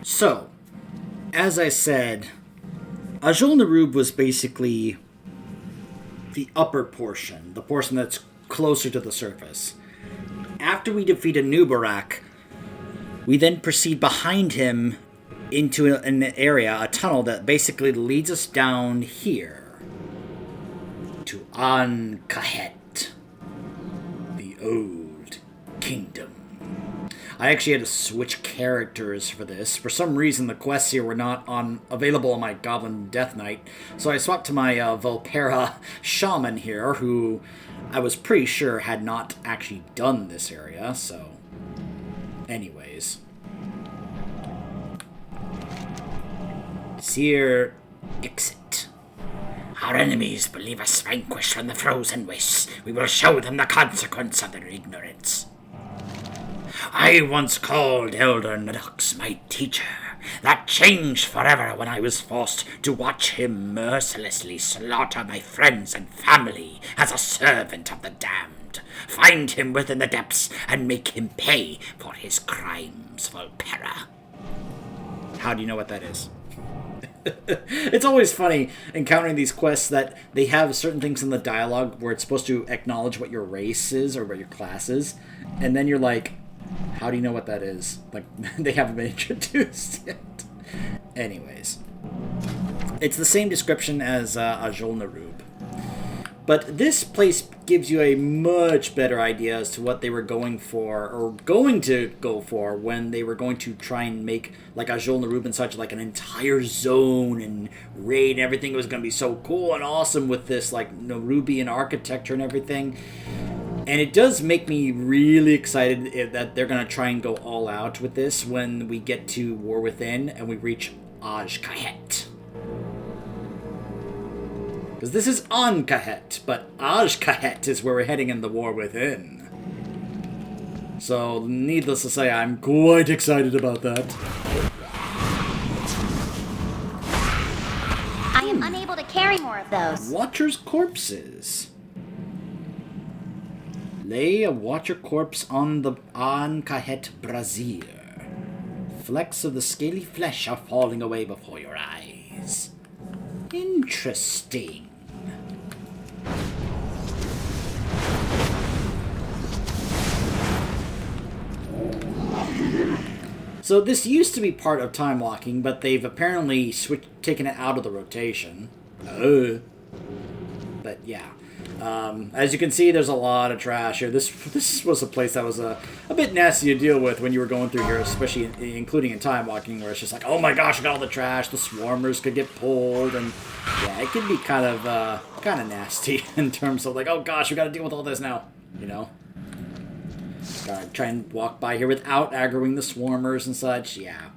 So, as I said, Ajol-Nerub was basically the upper portion, the portion that's closer to the surface. After we defeat Anubarak, we then proceed behind him into an area, a tunnel that basically leads us down here to Ahn'Kahet, the Old Kingdom. I actually had to switch characters for this. For some reason, the quests here were not available on my Goblin Death Knight, so I swapped to my Volpera Shaman here, who I was pretty sure had not actually done this area, so... Anyways. Seer exit. Our enemies believe us vanquished from the frozen wastes. We will show them the consequence of their ignorance. I once called Elder Nadox my teacher. That changed forever when I was forced to watch him mercilessly slaughter my friends and family as a servant of the damned. Find him within the depths and make him pay for his crimes, Volpera. How do you know what that is? It's always funny encountering these quests that they have certain things in the dialogue where it's supposed to acknowledge what your race is or what your class is, and then you're like, how do you know what that is? Like, they haven't been introduced yet. Anyways. It's the same description as Ajol-Nerub. But this place gives you a much better idea as to what they were going for, or going to go for, when they were going to try and make, like, Ajol-Nerub and such, like, an entire zone and raid and everything. It was going to be so cool and awesome with this, like, Nerubian architecture and everything. And it does make me really excited that they're going to try and go all out with this when we get to War Within and we reach Ahn'Kahet. Because this is Ahn'Kahet, but Ahn'Kahet is where we're heading in the War Within. So, needless to say, I'm quite excited about that. I am unable to carry more of those. Watcher's corpses. Lay a Watcher corpse on the Ahn'Kahet brazier. Flecks of the scaly flesh are falling away before your eyes. Interesting. So this used to be part of time walking, but they've apparently taken it out of the rotation. But yeah. As you can see, there's a lot of trash here. This was a place that was a bit nasty to deal with when you were going through here, especially including in time walking, where it's just like, oh my gosh, look at all the trash. The swarmers could get pulled, and yeah, it could be kind of nasty in terms of like, oh gosh, we got to deal with all this now, you know. Gotta try and walk by here without aggroing the swarmers and such. Yeah.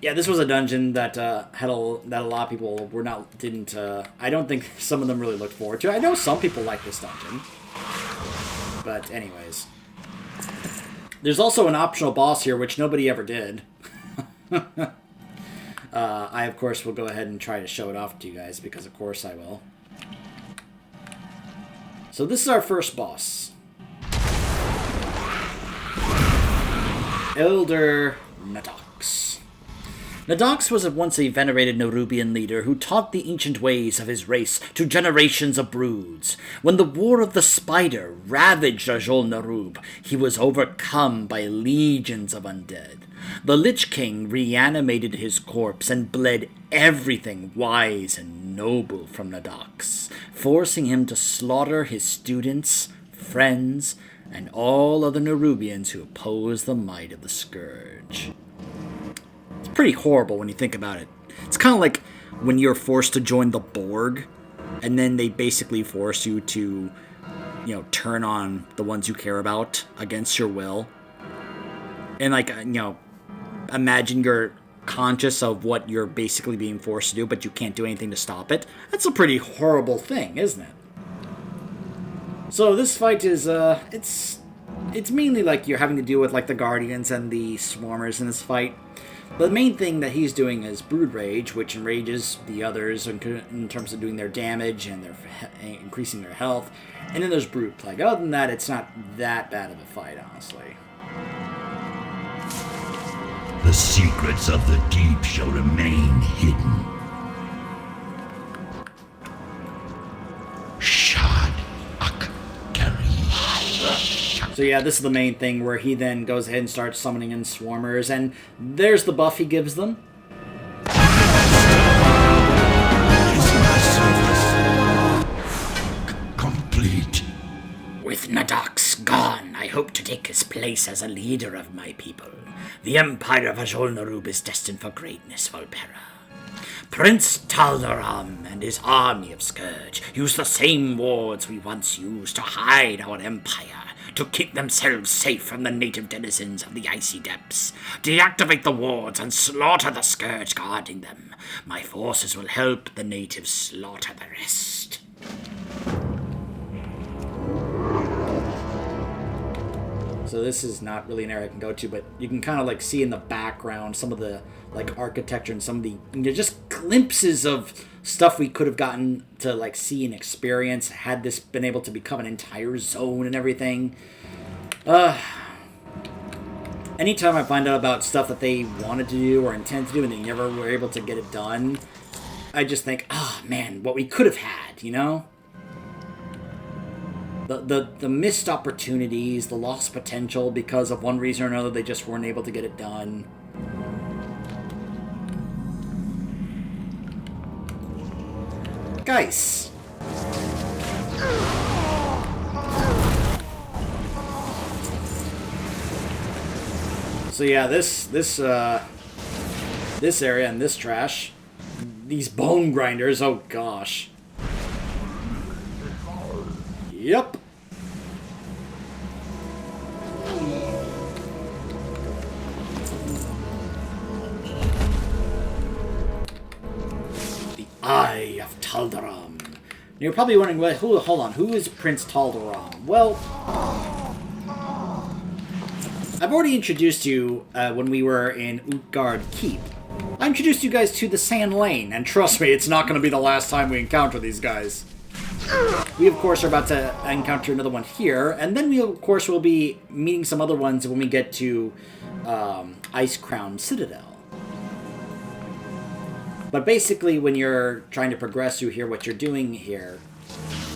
Yeah, this was a dungeon that that a lot of people didn't. I don't think some of them really looked forward to. I know some people like this dungeon, but anyways, there's also an optional boss here, which nobody ever did. I of course will go ahead and try to show it off to you guys because of course I will. So this is our first boss, Elder Nadox. Nadox was once a venerated Nerubian leader who taught the ancient ways of his race to generations of broods. When the War of the Spider ravaged Ajol-Nerub, he was overcome by legions of undead. The Lich King reanimated his corpse and bled everything wise and noble from Nadox, forcing him to slaughter his students, friends, and all other Nerubians who opposed the might of the Scourge. Pretty horrible when you think about it. It's kind of like when you're forced to join the Borg, and then they basically force you to, turn on the ones you care about against your will. And imagine you're conscious of what you're basically being forced to do, but you can't do anything to stop it. That's a pretty horrible thing, isn't it? So this fight is, it's mainly like you're having to deal with like the Guardians and the Swarmers in this fight. The main thing that he's doing is Brood Rage, which enrages the others in terms of doing their damage and increasing their health. And then there's Brood Plague. Other than that, it's not that bad of a fight, honestly. The secrets of the deep shall remain hidden. So yeah, this is the main thing where he then goes ahead and starts summoning in swarmers, and there's the buff he gives them. Complete. With Nadox gone, I hope to take his place as a leader of my people. The empire of Azul-Narub is destined for greatness, Volpera. Prince Taldaram and his army of Scourge use the same wards we once used to hide our empire, to keep themselves safe from the native denizens of the icy depths. Deactivate the wards and slaughter the Scourge guarding them. My forces will help the natives slaughter the rest. So this is not really an area I can go to, but you can kind of like see in the background some of the like architecture and some of the just glimpses of stuff we could have gotten to like see and experience had this been able to become an entire zone and everything. Anytime I find out about stuff that they wanted to do or intended to do and they never were able to get it done, I just think, oh man, what we could have had, you know? The missed opportunities, the lost potential because of one reason or another they just weren't able to get it done. Guys. So yeah, this area and this trash, these bone grinders, oh gosh. Yep. The Eye of Taldaram. You're probably wondering, well, hold on, who is Prince Taldaram? Well, I've already introduced you when we were in Utgard Keep. I introduced you guys to the Sand Lane, and trust me, it's not going to be the last time we encounter these guys. We, of course, are about to encounter another one here, and then we, of course, will be meeting some other ones when we get to Ice Crown Citadel. But basically, when you're trying to progress through here, what you're doing here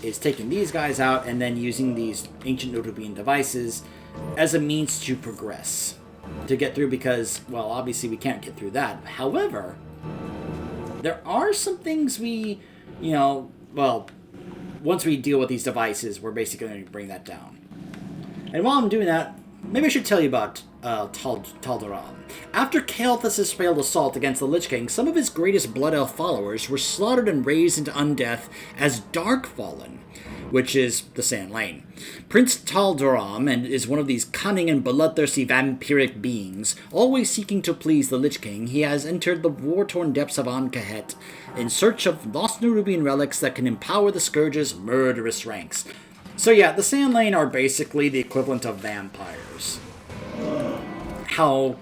is taking these guys out and then using these ancient Norubian devices as a means to progress, to get through, because, well, obviously we can't get through that. However, there are some things we, you know, well, once we deal with these devices, we're basically going to bring that down. And while I'm doing that, maybe I should tell you about Taldaram. After Kael'thas's failed assault against the Lich King, some of his greatest Blood Elf followers were slaughtered and raised into undeath as Darkfallen, which is the Sand Lane. Prince Taldaram and is one of these cunning and bloodthirsty vampiric beings, always seeking to please the Lich King. He has entered the war-torn depths of Ahn'Kahet in search of lost Nerubian relics that can empower the Scourge's murderous ranks. So yeah, the Sand Lane are basically the equivalent of vampires. How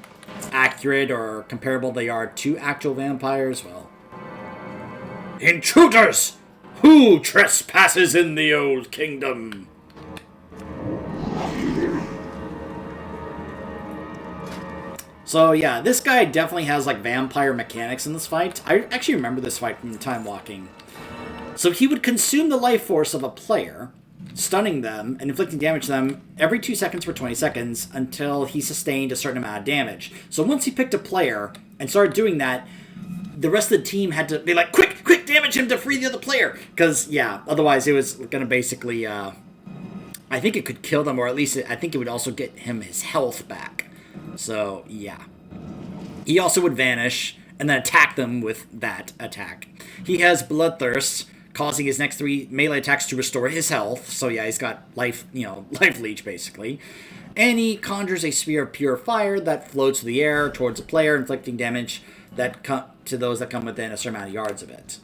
accurate or comparable they are to actual vampires, well... Intruders! Who trespasses in the old kingdom? So yeah, this guy definitely has like vampire mechanics in this fight. I actually remember this fight from Time Walking. So he would consume the life force of a player, stunning them and inflicting damage to them every 2 seconds for 20 seconds until he sustained a certain amount of damage. So once he picked a player and started doing that, the rest of the team had to be like, quick, damage him to free the other player. Because, yeah, otherwise it was going to basically, I think it could kill them, or at least I think it would also get him his health back. So, yeah. He also would vanish and then attack them with that attack. He has Bloodthirst, causing his next 3 melee attacks to restore his health. So yeah, he's got life leech basically. And he conjures a sphere of pure fire that floats through the air towards the player, inflicting damage to those that come within a certain amount of yards of it.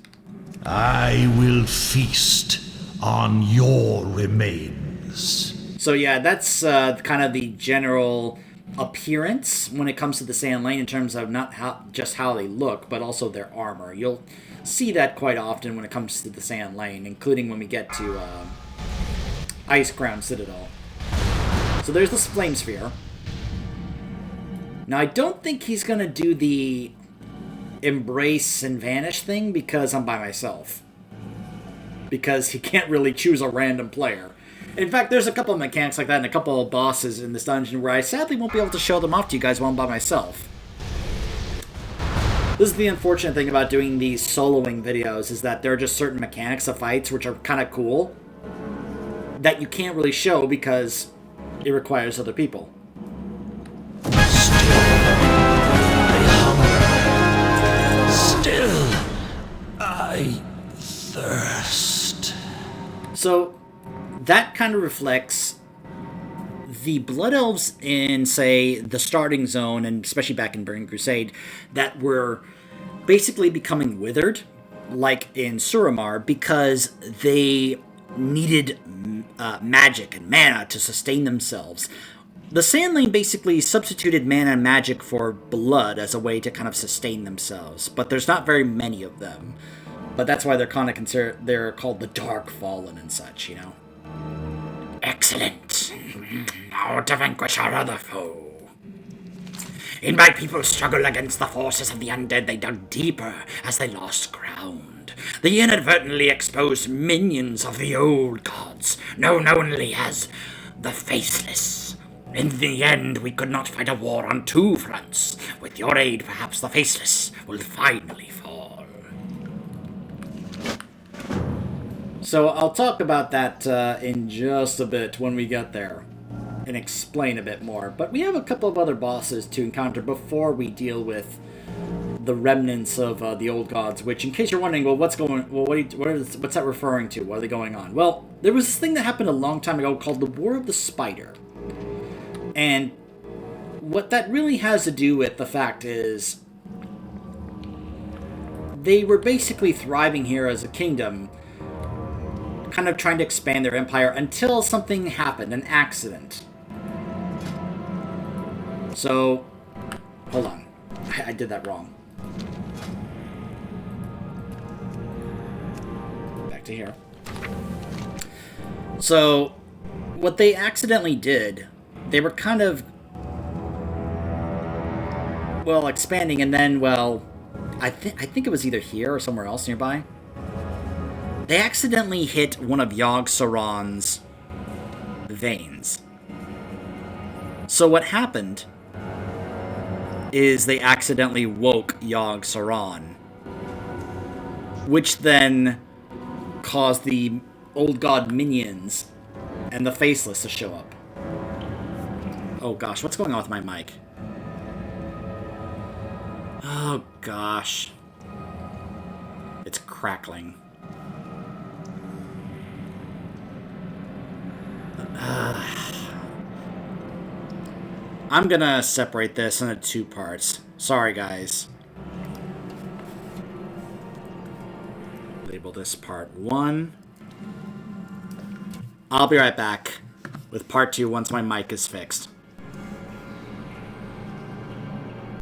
I will feast on your remains. So yeah, that's kind of the general appearance when it comes to the Sand Lane in terms of not just how they look, but also their armor. You'll see that quite often when it comes to the Sand Lane, including when we get to Ice Crown Citadel. So there's this flame sphere. Now, I don't think he's going to do the embrace and vanish thing because I'm by myself. Because he can't really choose a random player. In fact, there's a couple of mechanics like that and a couple of bosses in this dungeon where I sadly won't be able to show them off to you guys while I'm by myself. This is the unfortunate thing about doing these soloing videos, is that there are just certain mechanics of fights which are kind of cool that you can't really show because it requires other people. Still, I thirst. So, that kind of reflects the Blood Elves in, say, the starting zone, and especially back in Burning Crusade, that were basically becoming withered, like in Suramar, because they needed magic and mana to sustain themselves. The Sand Lane basically substituted mana and magic for blood as a way to kind of sustain themselves, but there's not very many of them. But that's why they're kind of they're called the Dark Fallen and such, you know. Excellent. Now to vanquish our other foe. In my people's struggle against the forces of the undead, they dug deeper as they lost ground. They inadvertently exposed minions of the old gods, known only as the Faceless. In the end, we could not fight a war on two fronts. With your aid, perhaps the Faceless will finally fall. So I'll talk about that in just a bit when we get there and explain a bit more. But we have a couple of other bosses to encounter before we deal with the remnants of the old gods. Which, in case you're wondering, well, what's that referring to? What are they going on? Well, there was this thing that happened a long time ago called the War of the Spider, and what that really has to do with the fact is they were basically thriving here as a kingdom, kind of trying to expand their empire until something happened, an accident. So, hold on. I did that wrong. Back to here. So, what they accidentally did, they were kind of, well, expanding, and then, well, I think it was either here or somewhere else nearby. They accidentally hit one of Yogg-Saron's veins. So what happened is they accidentally woke Yogg-Saron, which then caused the old god minions and the Faceless to show up. Oh gosh, what's going on with my mic? Oh gosh. It's crackling. I'm gonna separate this into two parts. Sorry, guys. Label this part 1. I'll be right back with part 2 once my mic is fixed.